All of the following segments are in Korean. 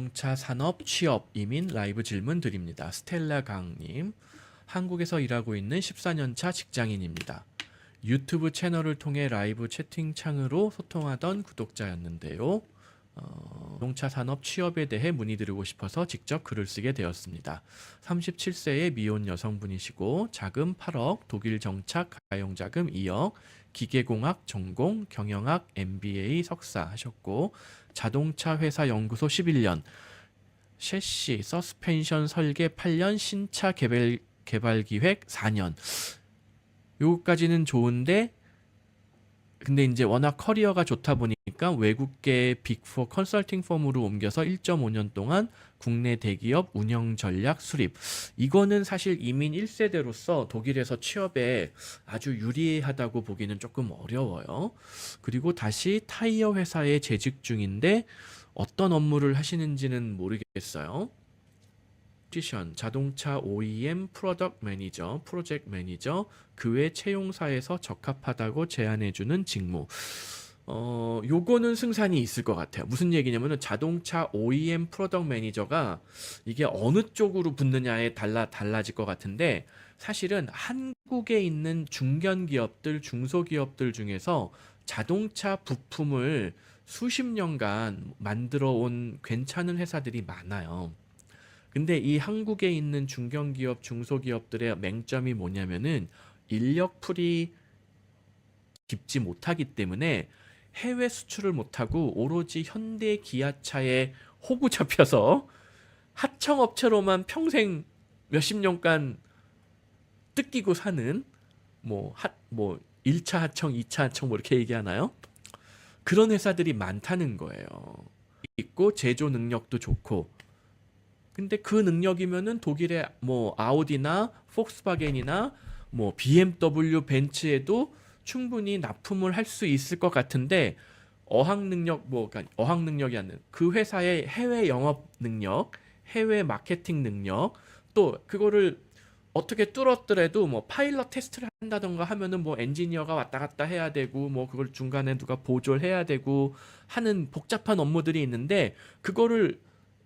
자동차 산업 취업 이민 라이브 질문 드립니다. 스텔라 강님, 한국에서 일하고 있는 14년차 직장인입니다. 유튜브 채널을 통해 라이브 채팅창으로 소통하던 구독자였는데요. 자동차 산업 취업에 대해 문의드리고 싶어서 직접 글을 쓰게 되었습니다. 37세의 미혼 여성분이시고 자금 8억, 독일 정착 가용자금 2억, 기계공학 전공, 경영학 MBA 석사 하셨고 자동차 회사 연구소 11년, 셰시 서스펜션 설계 8년, 신차 개발 기획 4년. 요거까지는 좋은데 근데 이제 워낙 커리어가 좋다 보니까 외국계 빅4 컨설팅 펌으로 옮겨서 1.5년 동안 국내 대기업 운영 전략 수립. 이거는 사실 이민 1세대로서 독일에서 취업에 아주 유리하다고 보기는 조금 어려워요. 그리고 다시 타이어 회사에 재직 중인데 어떤 업무를 하시는지는 모르겠어요. 포지션, 자동차 OEM 프로덕트 매니저, 프로젝트 매니저, 그 외 채용사에서 적합하다고 제안해주는 직무. 요거는 승산이 있을 것 같아요. 무슨 얘기냐면은 자동차 OEM 프로덕트 매니저가 이게 어느 쪽으로 붙느냐에 달라질 것 같은데 사실은 한국에 있는 중견기업들, 중소기업들 중에서 자동차 부품을 수십 년간 만들어 온 괜찮은 회사들이 많아요. 근데 이 한국에 있는 중견기업, 중소기업들의 맹점이 뭐냐면은 인력풀이 깊지 못하기 때문에 해외 수출을 못하고 오로지 현대 기아차에 호구 잡혀서 하청업체로만 평생 몇십 년간 뜯기고 사는 뭐 1차 하청, 2차 하청 뭐 이렇게 얘기하나요? 그런 회사들이 많다는 거예요. 있고 제조 능력도 좋고 근데 그 능력이면은 독일의 뭐 아우디나 폭스바겐이나 뭐 BMW, 벤츠에도 충분히 납품을 할 수 있을 것 같은데 어학 능력 그러니까 어학 능력이 아니라 그 회사의 해외 영업 능력, 해외 마케팅 능력 또 그거를 어떻게 뚫었더라도 뭐 파일럿 테스트를 한다던가 하면은 뭐 엔지니어가 왔다 갔다 해야 되고 뭐 그걸 중간에 누가 보조를 해야 되고 하는 복잡한 업무들이 있는데 그거를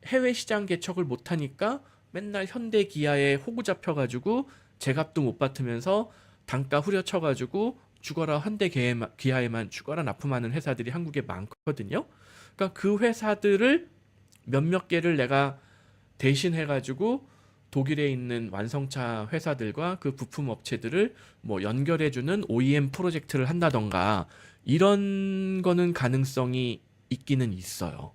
해외 시장 개척을 못하니까 맨날 현대 기아에 호구 잡혀가지고 제값도 못 받으면서 단가 후려쳐가지고 죽어라 현대 기아에만 죽어라 납품하는 회사들이 한국에 많거든요. 그러니까 그 회사들을 몇몇 개를 내가 대신해가지고 독일에 있는 완성차 회사들과 그 부품 업체들을 뭐 연결해주는 OEM 프로젝트를 한다던가 이런 거는 가능성이 있기는 있어요.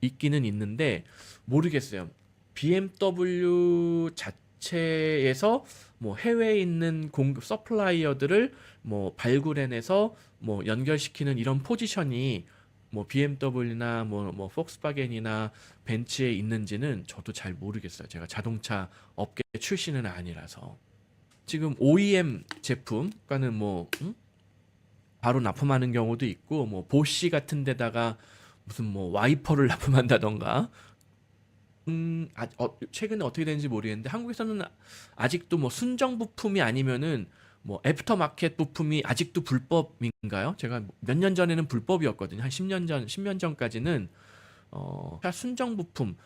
있기는 있는데 모르겠어요. BMW 자체에서 뭐 해외에 있는 공급 서플라이어들을 뭐 발굴해내서 뭐 연결시키는 이런 포지션이 뭐 BMW나 뭐 폭스바겐이나 벤츠에 있는지는 저도 잘 모르겠어요. 제가 자동차 업계 출신은 아니라서. 지금 OEM 제품과는 바로 납품하는 경우도 있고 뭐 보쉬 같은 데다가 무슨 뭐 와이퍼를 납품한다던가 최근에 어떻게 되는지 모르겠는데 한국에서는 아직도 뭐 순정 부품이 아니면은 뭐 애프터 마켓 부품이 아직도 불법인가요? 제가 몇 년 전에는 불법이었거든요. 한 10년 전까지는 순정 부품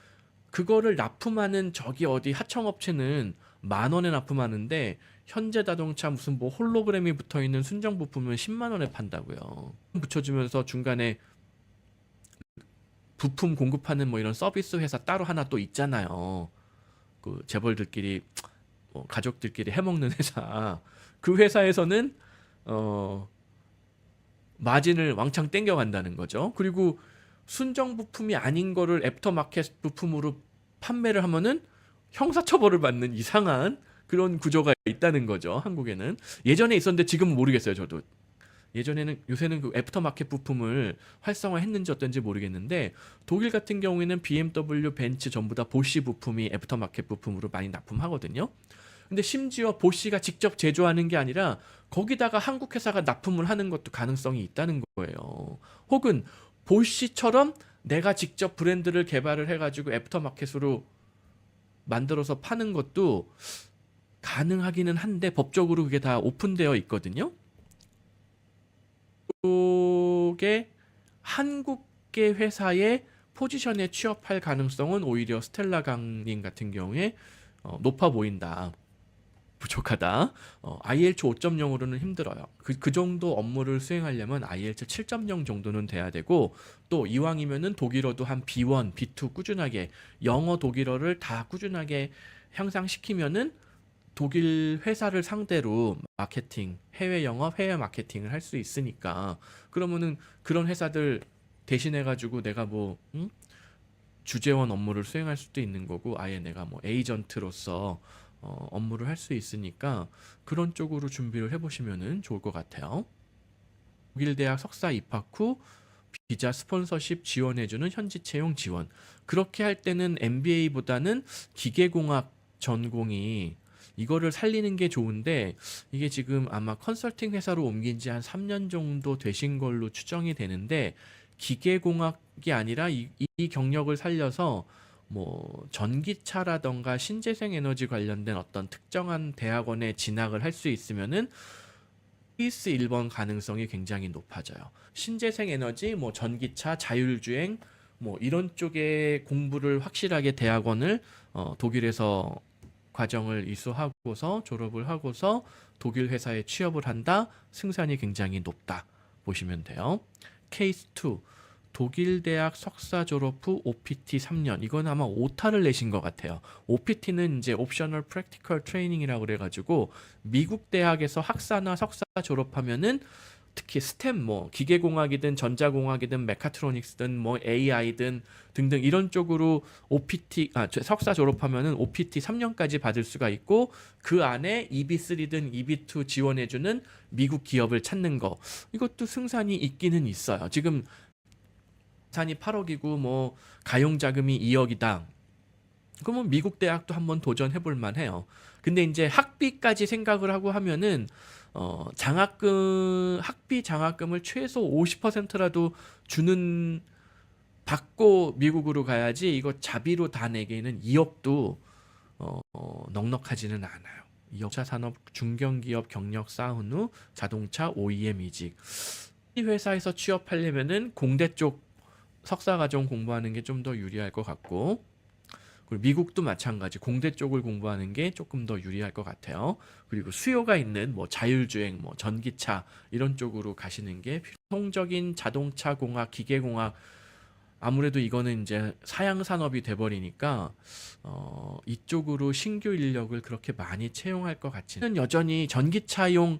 그거를 납품하는 저기 어디 하청업체는 10,000원에 납품하는데 현대자동차 무슨 뭐 홀로그램이 붙어 있는 순정 부품은 10만 원에 판다고요. 붙여주면서 중간에 부품 공급하는 뭐 이런 서비스 회사 따로 하나 또 있잖아요. 그 재벌들끼리 가족들끼리 해먹는 회사. 그 회사에서는 마진을 왕창 땡겨간다는 거죠. 그리고 순정 부품이 아닌 거를 애프터마켓 부품으로 판매를 하면은 형사처벌을 받는 이상한 그런 구조가 있다는 거죠. 한국에는 예전에 있었는데 지금은 모르겠어요. 저도 요새는 그 애프터마켓 부품을 활성화했는지 어떤지 모르겠는데 독일 같은 경우에는 BMW, 벤츠 전부 다 보쉬 부품이 애프터마켓 부품으로 많이 납품하거든요. 근데 심지어 보쉬가 직접 제조하는 게 아니라 거기다가 한국 회사가 납품을 하는 것도 가능성이 있다는 거예요. 혹은 보쉬처럼 내가 직접 브랜드를 개발을 해가지고 애프터마켓으로 만들어서 파는 것도 가능하기는 한데 법적으로 그게 다 오픈되어 있거든요. 쪽에 한국계 회사의 포지션에 취업할 가능성은 오히려 스텔라 강님 같은 경우에 높아 보인다. 부족하다. IELTS 5.0으로는 힘들어요. 그 정도 업무를 수행하려면 IELTS 7.0 정도는 돼야 되고, 또 이왕이면은 독일어도 한 B1, B2 꾸준하게, 영어 독일어를 다 꾸준하게 향상시키면은 독일 회사를 상대로 마케팅, 해외 영업, 해외 마케팅을 할 수 있으니까, 그러면은 그런 회사들 대신해 가지고 내가 뭐 주재원 업무를 수행할 수도 있는 거고, 아예 내가 뭐 에이전트로서 업무를 할 수 있으니까 그런 쪽으로 준비를 해보시면 좋을 것 같아요. 독일 대학 석사 입학 후 비자 스폰서십 지원해주는 현지 채용 지원. 그렇게 할 때는 MBA보다는 기계공학 전공이 이거를 살리는 게 좋은데, 이게 지금 아마 컨설팅 회사로 옮긴 지 한 3년 정도 되신 걸로 추정이 되는데, 기계공학이 아니라 이 경력을 살려서 뭐 전기차라던가 신재생 에너지 관련된 어떤 특정한 대학원에 진학을 할 수 있으면은 케이스 1번 가능성이 굉장히 높아져요. 신재생 에너지, 뭐 전기차, 자율주행, 뭐 이런 쪽의 공부를 확실하게 대학원을 독일에서 과정을 이수하고서 졸업을 하고서 독일 회사에 취업을 한다. 승산이 굉장히 높다 보시면 돼요. 케이스 2, 독일 대학 석사 졸업 후 OPT 3년. 이건 아마 오타를 내신 것 같아요. OPT는 이제 옵셔널 프랙티컬 트레이닝이라고 그래가지고 미국 대학에서 학사나 석사 졸업하면은 특히 스템, 뭐 기계공학이든 전자공학이든 메카트로닉스든 뭐 AI든 등등 이런 쪽으로 석사 졸업하면은 OPT 3년까지 받을 수가 있고, 그 안에 EB3든 EB2 지원해주는 미국 기업을 찾는 거, 이것도 승산이 있기는 있어요. 지금 산이 8억이고 뭐 가용 자금이 2억이다. 그러면 미국 대학도 한번 도전해 볼 만해요. 근데 이제 학비까지 생각을 하고 하면은 학비 장학금을 최소 50%라도 주는 받고 미국으로 가야지, 이거 자비로 다 내기에는 2억도 넉넉하지는 않아요. 2억. 차 산업 중견기업 경력 쌓은 후 자동차 OEM 이직. 이 회사에서 취업하려면은 공대 쪽 석사과정 공부하는 게 좀 더 유리할 것 같고, 그리고 미국도 마찬가지 공대 쪽을 공부하는 게 조금 더 유리할 것 같아요. 그리고 수요가 있는 뭐 자율주행, 뭐 전기차 이런 쪽으로 가시는 게 필통적인 자동차 공학, 기계공학, 아무래도 이거는 이제 사양 산업이 돼버리니까 이쪽으로 신규 인력을 그렇게 많이 채용할 것 같지는, 여전히 전기차용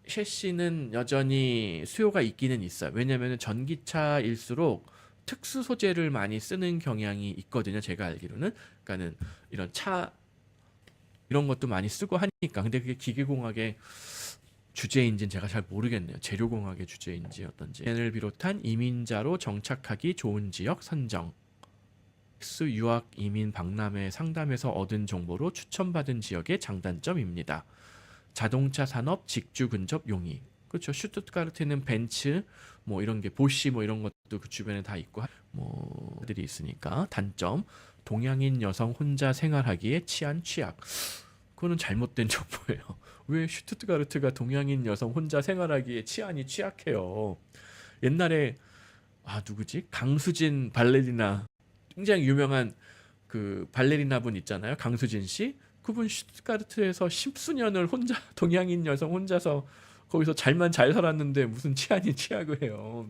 셰시는 여전히 수요가 있기는 있어요. 왜냐하면 전기차일수록 특수 소재를 많이 쓰는 경향이 있거든요. 제가 알기로는. 그러니까는 이런 차 이런 것도 많이 쓰고 하니까. 근데 그게 기계공학의 주제인지는 제가 잘 모르겠네요. 재료공학의 주제인지 어떤지. 을 비롯한 이민자로 정착하기 좋은 지역 선정. 유학 이민 박람회 상담에서 얻은 정보로 추천받은 지역의 장단점입니다. 자동차 산업 직주 근접 용이. 그렇죠. 슈투트가르트는 벤츠 뭐 이런 게 보쉬 뭐 이런 것도 그 주변에 다 있고 뭐들이 있으니까. 단점, 동양인 여성 혼자 생활하기에 치안 취약. 그거는 잘못된 정보예요. 왜 슈투트가르트가 동양인 여성 혼자 생활하기에 치안이 취약해요? 옛날에 누구지? 강수진 발레리나, 굉장히 유명한 그 발레리나 분 있잖아요. 강수진 씨. 그분 슈투트가르트에서 십수년을 혼자, 동양인 여성 혼자서 거기서 잘 살았는데 무슨 치안이 취약을 해요.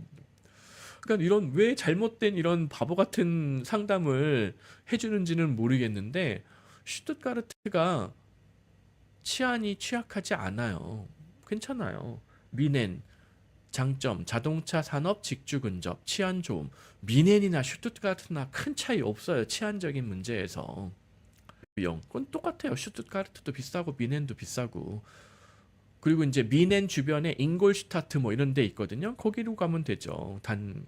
그러니까 이런 왜 잘못된 이런 바보 같은 상담을 해주는지는 모르겠는데, 슈투트가르트가 치안이 취약하지 않아요. 괜찮아요. 미넨 장점, 자동차 산업 직주 근접, 치안 좋음. 미넨이나 슈투트가르트나 큰 차이 없어요. 치안적인 문제에서. 그건 똑같아요. 슈투트가르트도 비싸고 미넨도 비싸고. 그리고 이제 미넨 주변에 잉골슈타트 뭐 이런 데 있거든요. 거기로 가면 되죠.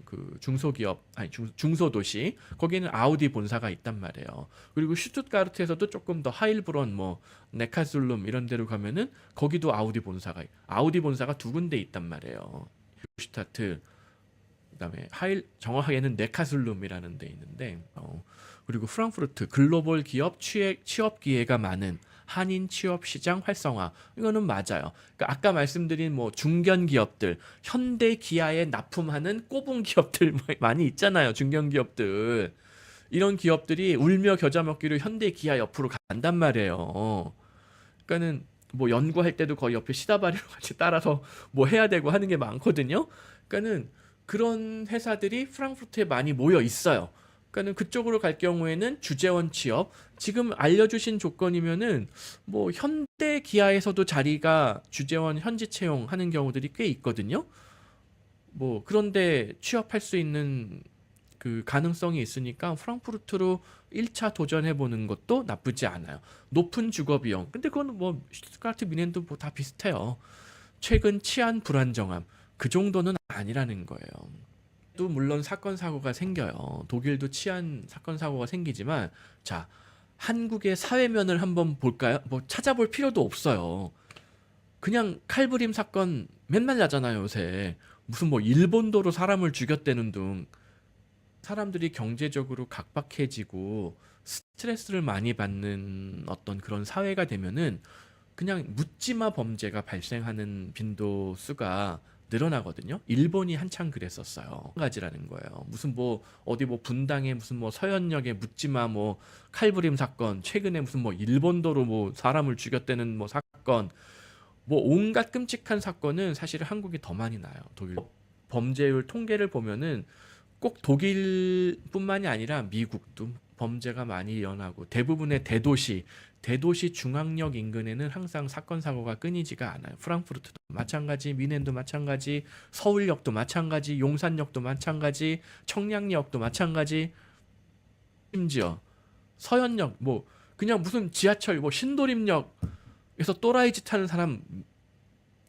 그 중소기업, 아니 중소도시. 거기는 아우디 본사가 있단 말이에요. 그리고 슈투트가르트에서도 조금 더 하일브론, 뭐 네카술룸 이런 데로 가면은 거기도 아우디 본사가 두 군데 있단 말이에요. 슈타트, 그다음에 정확하게는 네카술룸이라는 데 있는데, 그리고 프랑크푸르트 글로벌 기업 취업 기회가 많은 한인 취업 시장 활성화. 이거는 맞아요. 그러니까 아까 말씀드린 뭐 중견 기업들, 현대 기아에 납품하는 꼽은 기업들 많이 있잖아요. 중견 기업들. 이런 기업들이 울며 겨자 먹기로 현대 기아 옆으로 간단 말이에요. 그러니까는 뭐 연구할 때도 거의 옆에 시다바리로 같이 따라서 뭐 해야 되고 하는 게 많거든요. 그러니까는 그런 회사들이 프랑크푸르트에 많이 모여 있어요. 그러니까는 그쪽으로 갈 경우에는 주재원 취업, 지금 알려주신 조건이면은 뭐 현대 기아에서도 자리가 주재원 현지 채용하는 경우들이 꽤 있거든요. 뭐 그런데 취업할 수 있는 그 가능성이 있으니까 프랑크푸르트로 1차 도전해 보는 것도 나쁘지 않아요. 높은 주거 비용. 근데 그건 뭐 슈투트가르트 미넨도 뭐 다 비슷해요. 최근 치안 불안정함. 그 정도는 아니라는 거예요. 또 물론 사건 사고가 생겨요. 독일도 치안 사건 사고가 생기지만 자, 한국의 사회면을 한번 볼까요? 뭐 찾아볼 필요도 없어요. 그냥 칼부림 사건 맨날 나잖아요, 요새. 무슨 뭐 일본도로 사람을 죽였다는 등 사람들이 경제적으로 각박해지고 스트레스를 많이 받는 어떤 그런 사회가 되면은 그냥 묻지마 범죄가 발생하는 빈도수가 늘어나거든요. 일본이 한창 그랬었어요. 한 가지라는 거예요. 무슨 뭐 어디 뭐 분당에 무슨 뭐 서현역에 묻지마 뭐 칼부림 사건, 최근에 무슨 뭐 일본도로 뭐 사람을 죽였다는 뭐 사건, 뭐 온갖 끔찍한 사건은 사실 한국이 더 많이 나요. 독일 범죄율 통계를 보면은 꼭 독일뿐만이 아니라 미국도 범죄가 많이 일어나고 대부분의 대도시 중앙역 인근에는 항상 사건 사고가 끊이지가 않아요. 프랑크푸르트도 마찬가지, 미넨도 마찬가지, 서울역도 마찬가지, 용산역도 마찬가지, 청량역도 마찬가지, 심지어 서현역 뭐 그냥 무슨 지하철 뭐 신도림역에서 또라이 짓 하는 사람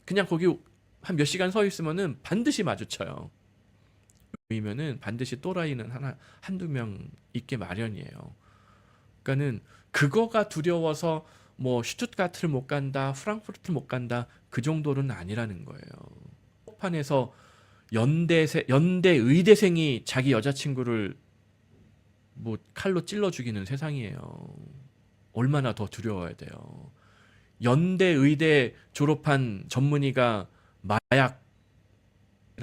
그냥 거기 한 몇 시간 서 있으면은 반드시 마주쳐요. 보이면은 반드시 또라이는 한두 명 있게 마련이에요. 그러니까는 그거가 두려워서 뭐 슈투트가트를 못 간다, 프랑크푸르트를 못 간다 그 정도는 아니라는 거예요. 한복판에서 연대 의대생이 자기 여자친구를 뭐 칼로 찔러 죽이는 세상이에요. 얼마나 더 두려워야 돼요. 연대 의대 졸업한 전문의가 마약이란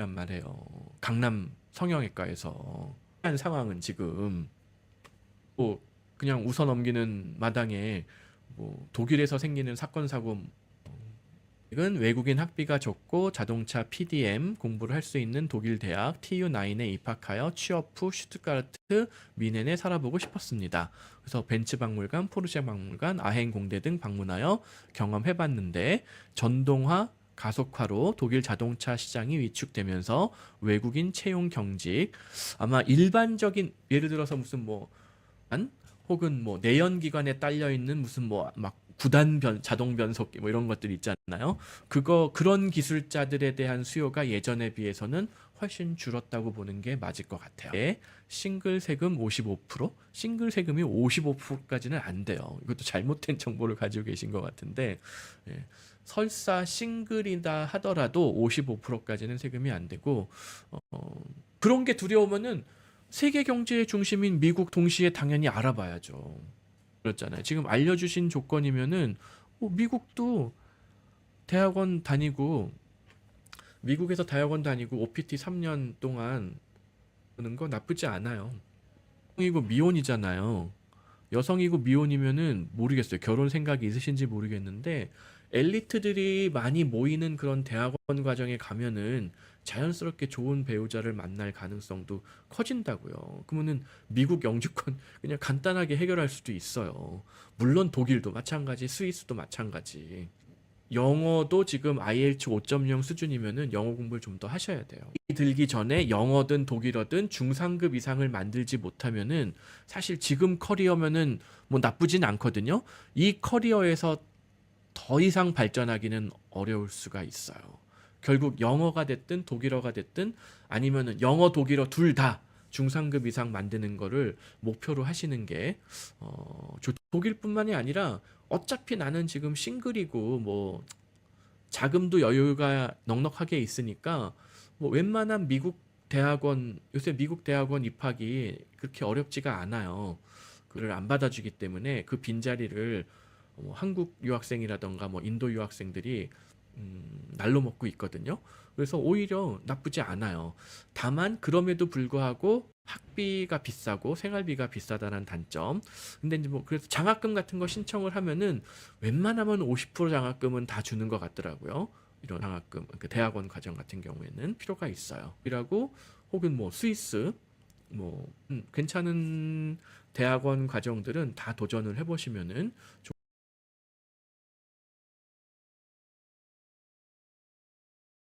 말이에요. 강남 성형외과에서 한 상황은 지금 뭐 그냥 웃어 넘기는 마당에 뭐 독일에서 생기는 사건 사고 은 외국인 학비가 적고 자동차 PDM 공부를 할 수 있는 독일 대학 TU9에 입학하여 취업 후 슈투트가르트 미넨에 살아보고 싶었습니다. 그래서 벤츠 박물관, 포르쉐 박물관, 아행 공대 등 방문하여 경험해봤는데 전동화 가속화로 독일 자동차 시장이 위축되면서 외국인 채용 경직 아마 일반적인 예를 들어서 무슨 뭐 혹은 뭐 내연기관에 딸려 있는 무슨 뭐 막 구단 자동 변속기 뭐 이런 것들 있잖아요. 그런 기술자들에 대한 수요가 예전에 비해서는 훨씬 줄었다고 보는 게 맞을 것 같아요. 예, 싱글 세금 55%? 싱글 세금이 55%까지는 안 돼요. 이것도 잘못된 정보를 가지고 계신 것 같은데 예, 설사 싱글이다 하더라도 55%까지는 세금이 안 되고 그런 게 두려우면은 세계 경제의 중심인 미국 동시에 당연히 알아봐야죠. 그렇잖아요. 지금 알려주신 조건이면은 미국도 대학원 다니고 미국에서 대학원 다니고 OPT 3년 동안 하는 거 나쁘지 않아요. 여성이고 미혼이잖아요. 여성이고 미혼이면은 모르겠어요. 결혼 생각이 있으신지 모르겠는데 엘리트들이 많이 모이는 그런 대학원 과정에 가면은 자연스럽게 좋은 배우자를 만날 가능성도 커진다고요. 그러면은 미국 영주권 그냥 간단하게 해결할 수도 있어요. 물론 독일도 마찬가지, 스위스도 마찬가지. 영어도 지금 IELTS 5.0 수준이면은 영어 공부를 좀 더 하셔야 돼요. 들기 전에 영어든 독일어든 중상급 이상을 만들지 못하면은 사실 지금 커리어면은 뭐 나쁘진 않거든요. 이 커리어에서 더 이상 발전하기는 어려울 수가 있어요. 결국 영어가 됐든 독일어가 됐든 아니면은 영어, 독일어 둘 다 중상급 이상 만드는 거를 목표로 하시는 게 독일뿐만이 아니라 어차피 나는 지금 싱글이고 뭐 자금도 여유가 넉넉하게 있으니까 뭐 웬만한 미국 대학원 요새 미국 대학원 입학이 그렇게 어렵지가 않아요. 그를 안 받아주기 때문에 그 빈자리를 한국 유학생이라던가 뭐 인도 유학생들이 날로 먹고 있거든요. 그래서 오히려 나쁘지 않아요. 다만 그럼에도 불구하고 학비가 비싸고 생활비가 비싸다는 단점. 근데 이제 뭐 그래서 장학금 같은 거 신청을 하면은 웬만하면 50% 장학금은 다 주는 것 같더라고요. 이런 장학금, 그 대학원 과정 같은 경우에는 필요가 있어요. 이라고 혹은 뭐 스위스 뭐 괜찮은 대학원 과정들은 다 도전을 해보시면은